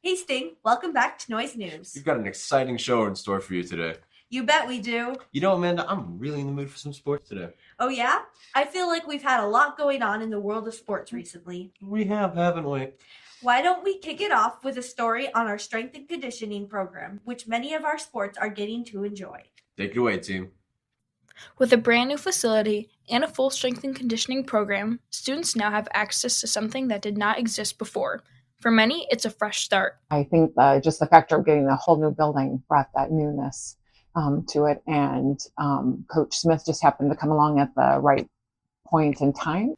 Hey Sting, welcome back to Noise News. We've got an exciting show in store for you today. You bet we do. You know, Amanda, I'm really in the mood for some sports today. Oh yeah? I feel like we've had a lot going on in the world of sports recently. We have, haven't we? Why don't we kick it off with a story on our strength and conditioning program, which many of our sports are getting to enjoy. Take it away, team. With a brand new facility and a full strength and conditioning program, students now have access to something that did not exist before. For many, it's a fresh start. I think just the factor of getting a whole new building brought that newness to it. And Coach Smith just happened to come along at the right point in time.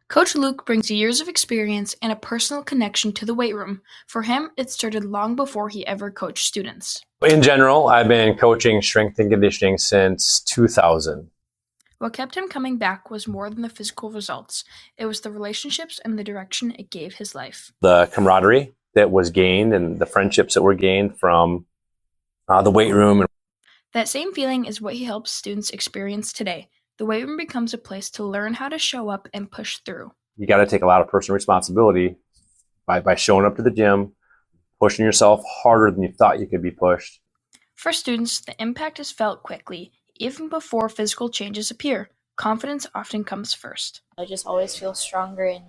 Coach Luke brings years of experience and a personal connection to the weight room. For him, it started long before he ever coached students. In general, I've been coaching strength and conditioning since 2000. What kept him coming back was more than the physical results. It was the relationships and the direction it gave his life. The camaraderie that was gained and the friendships that were gained from the weight room. That same feeling is what he helps students experience today. The weight room becomes a place to learn how to show up and push through. You got to take a lot of personal responsibility by showing up to the gym, pushing yourself harder than you thought you could be pushed. For students, the impact is felt quickly. Even before physical changes appear, confidence often comes first. I just always feel stronger and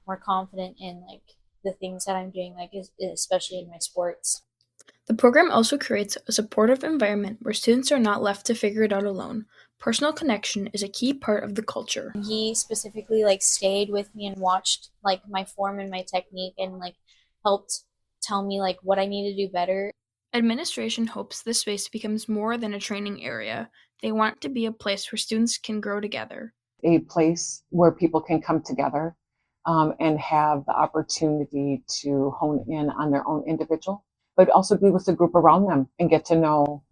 more confident in the things that I'm doing, especially in my sports. The program also creates a supportive environment where students are not left to figure it out alone. Personal connection is a key part of the culture. He specifically stayed with me and watched my form and my technique and helped tell me what I need to do better. Administration hopes this space becomes more than a training area. They want it to be a place where students can grow together. A place where people can come together and have the opportunity to hone in on their own individual, but also be with the group around them and get to know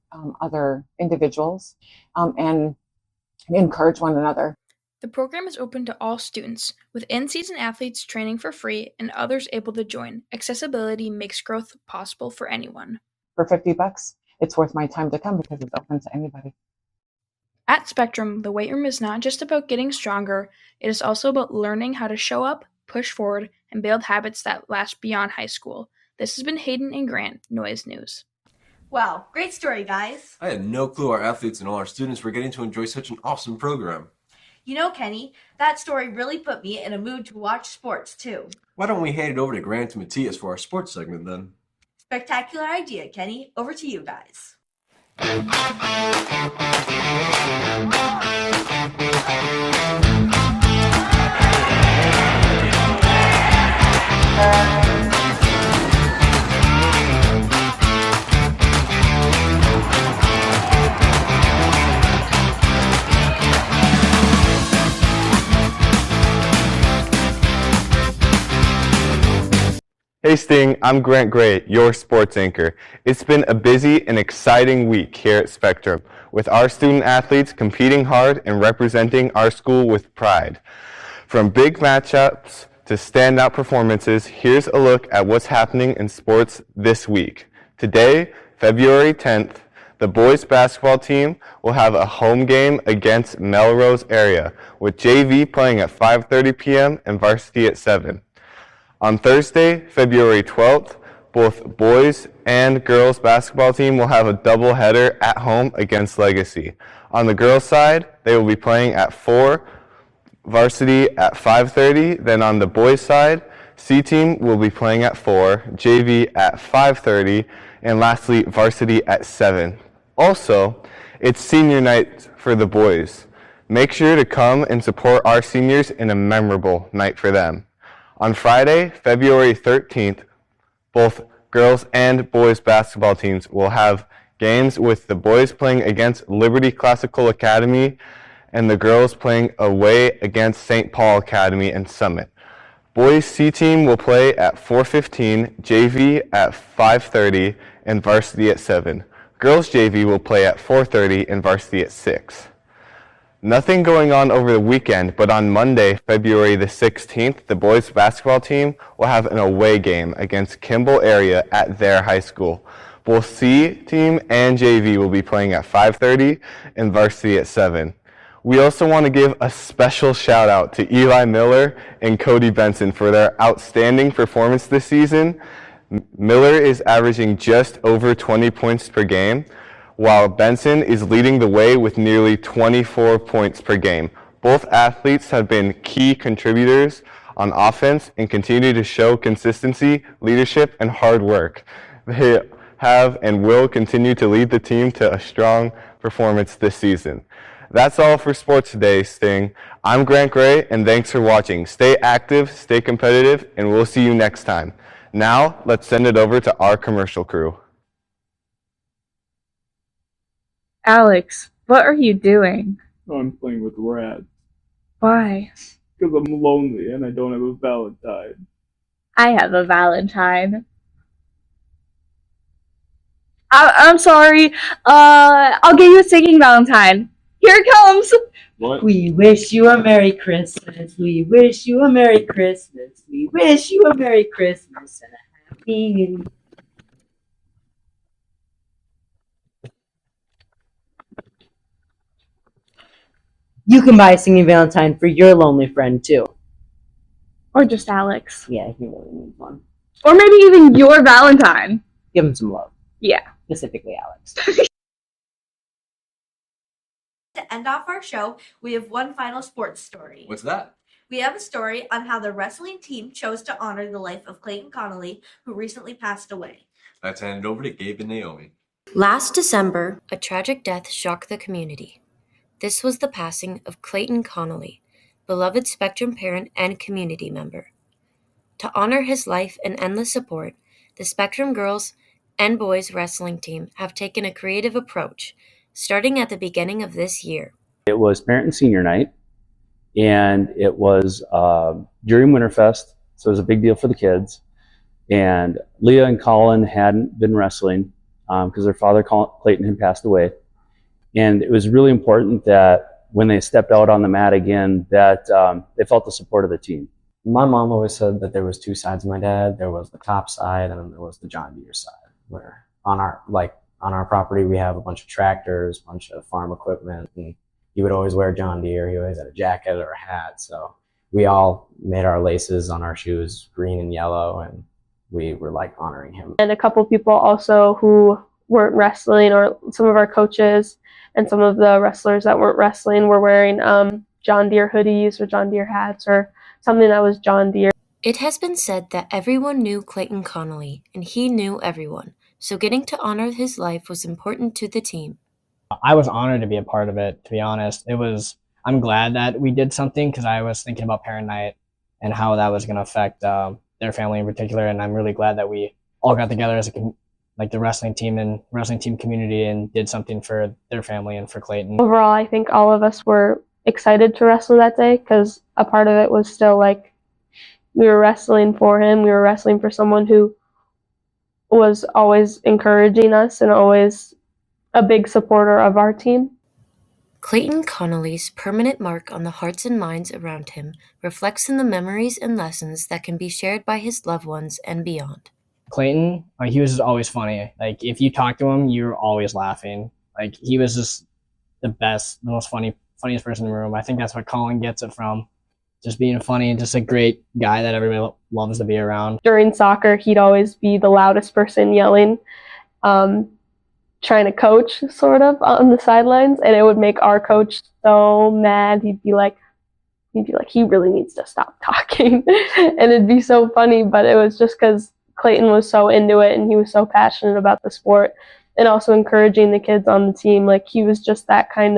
other individuals and encourage one another. The program is open to all students, with in-season athletes training for free and others able to join. Accessibility makes growth possible for anyone. For $50, it's worth my time to come because it's open to anybody. At Spectrum, the weight room is not just about getting stronger, it is also about learning how to show up, push forward, and build habits that last beyond high school. This has been Hayden and Grant, Noise News. Wow, great story, guys. I had no clue our athletes and all our students were getting to enjoy such an awesome program. You know, Kenny, that story really put me in a mood to watch sports, too. Why don't we hand it over to Grant and Matthias for our sports segment then? Spectacular idea, Kenny. Over to you guys. Hey Sting, I'm Grant Gray, your sports anchor. It's been a busy and exciting week here at Spectrum, with our student athletes competing hard and representing our school with pride. From big matchups to standout performances, here's a look at what's happening in sports this week. Today, February 10th, the boys basketball team will have a home game against Melrose area, with JV playing at 5:30 p.m. and varsity at 7. On Thursday, February 12th, both boys and girls basketball team will have a doubleheader at home against Legacy. On the girls' side, they will be playing at 4, varsity at 5:30. Then on the boys' side, C team will be playing at 4, JV at 5:30, and lastly, varsity at 7. Also, it's senior night for the boys. Make sure to come and support our seniors in a memorable night for them. On Friday, February 13th, both girls and boys basketball teams will have games, with the boys playing against Liberty Classical Academy and the girls playing away against St. Paul Academy and Summit. Boys C team will play at 4:15, JV at 5:30, and varsity at 7. Girls JV will play at 4:30 and varsity at 6. Nothing going on over the weekend, but on Monday, February the 16th, the boys basketball team will have an away game against Kimball area at their high school. Both C team and JV will be playing at 5:30 and varsity at 7. We also want to give a special shout out to Eli Miller and Cody Benson for their outstanding performance this season, Miller is averaging just over 20 points per game, while Benson is leading the way with nearly 24 points per game. Both athletes have been key contributors on offense and continue to show consistency, leadership, and hard work. They have and will continue to lead the team to a strong performance this season. That's all for Sports Today, Sting. I'm Grant Gray, and thanks for watching. Stay active, stay competitive, and we'll see you next time. Now, let's send it over to our commercial crew. Alex, what are you doing? I'm playing with rats. Why? Because I'm lonely and I don't have a Valentine. I have a Valentine. I'm sorry. I'll get you a singing Valentine. Here it comes. What? We wish you a Merry Christmas. We wish you a Merry Christmas. We wish you a Merry Christmas and a Happy New Year. You can buy a singing Valentine for your lonely friend too. Or just Alex. Yeah, he really needs one. Or maybe even your Valentine. Give him some love. Yeah. Specifically Alex. To end off our show, we have one final sports story. What's that? We have a story on how the wrestling team chose to honor the life of Clayton Connolly, who recently passed away. Let's hand it over to Gabe and Naomi. Last December, a tragic death shocked the community. This was the passing of Clayton Connolly, beloved Spectrum parent and community member. To honor his life and endless support, the Spectrum girls and boys wrestling team have taken a creative approach, starting at the beginning of this year. It was parent and senior night, and it was during Winterfest, so it was a big deal for the kids. And Leah and Colin hadn't been wrestling because their father, Clayton, had passed away. And it was really important that when they stepped out on the mat again, that they felt the support of the team. My mom always said that there was two sides of my dad. There was the cop side and then there was the John Deere side, where on our property we have a bunch of tractors, a bunch of farm equipment, and he would always wear John Deere. He always had a jacket or a hat. So we all made our laces on our shoes green and yellow, and we were like honoring him. And a couple people also who weren't wrestling, or some of our coaches and some of the wrestlers that weren't wrestling were wearing John Deere hoodies or John Deere hats or something that was John Deere. It has been said that everyone knew Clayton Connolly, and he knew everyone, so getting to honor his life was important to the team. I was honored to be a part of it, to be honest. I'm glad that we did something, because I was thinking about parent night and how that was going to affect their family in particular, and I'm really glad that we all got together as the wrestling team community and did something for their family and for Clayton. Overall, I think all of us were excited to wrestle that day, because a part of it was still like we were wrestling for him. We were wrestling for someone who was always encouraging us and always a big supporter of our team. Clayton Connolly's permanent mark on the hearts and minds around him reflects in the memories and lessons that can be shared by his loved ones and beyond. Clayton, he was just always funny. Like, if you talk to him, you're always laughing. Like, he was just the best, the most funniest person in the room. I think that's what Colin gets it from. Just being funny and just a great guy that everybody loves to be around. During soccer, he'd always be the loudest person yelling, trying to coach sort of on the sidelines, and it would make our coach so mad. He'd be like, he really needs to stop talking. And it'd be so funny, but it was just because Clayton was so into it and he was so passionate about the sport and also encouraging the kids on the team. Like, he was just that person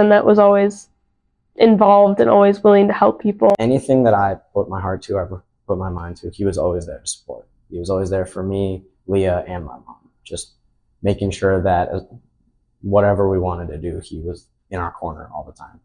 that was always involved and always willing to help people. Anything that I put my heart to, I put my mind to, he was always there to support. He was always there for me, Leah, and my mom. Just making sure that whatever we wanted to do, he was in our corner all the time.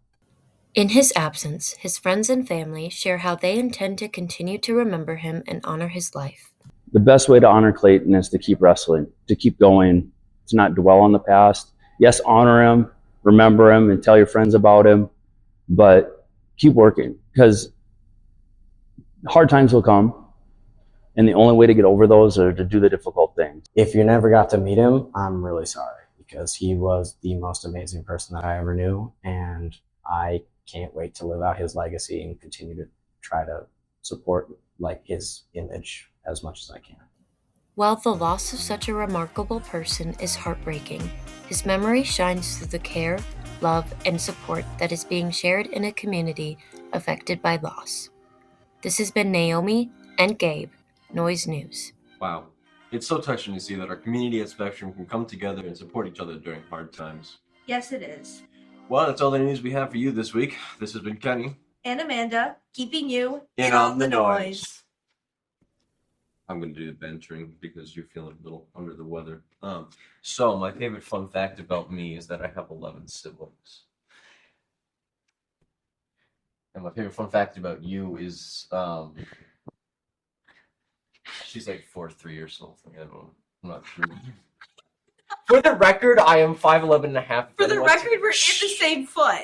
In his absence, his friends and family share how they intend to continue to remember him and honor his life. The best way to honor Clayton is to keep wrestling, to keep going, to not dwell on the past. Yes, honor him, remember him, and tell your friends about him, but keep working, because hard times will come, and the only way to get over those are to do the difficult things. If you never got to meet him, I'm really sorry, because he was the most amazing person that I ever knew, and I can't wait to live out his legacy and continue to try to support his image as much as I can. While the loss of such a remarkable person is heartbreaking, his memory shines through the care, love, and support that is being shared in a community affected by loss. This has been Naomi and Gabe, Noise News. Wow. It's so touching to see that our community at Spectrum can come together and support each other during hard times. Yes, it is. Well, that's all the news we have for you this week. This has been Kenny. And Amanda, keeping you In on the noise. I'm going to do the bantering because you're feeling a little under the weather. So my favorite fun fact about me is that I have 11 siblings. And my favorite fun fact about you is she's like 4'3" or something. I don't know. I'm not sure. For the record, I am 5'11" and a half. For the record, we're in the same foot.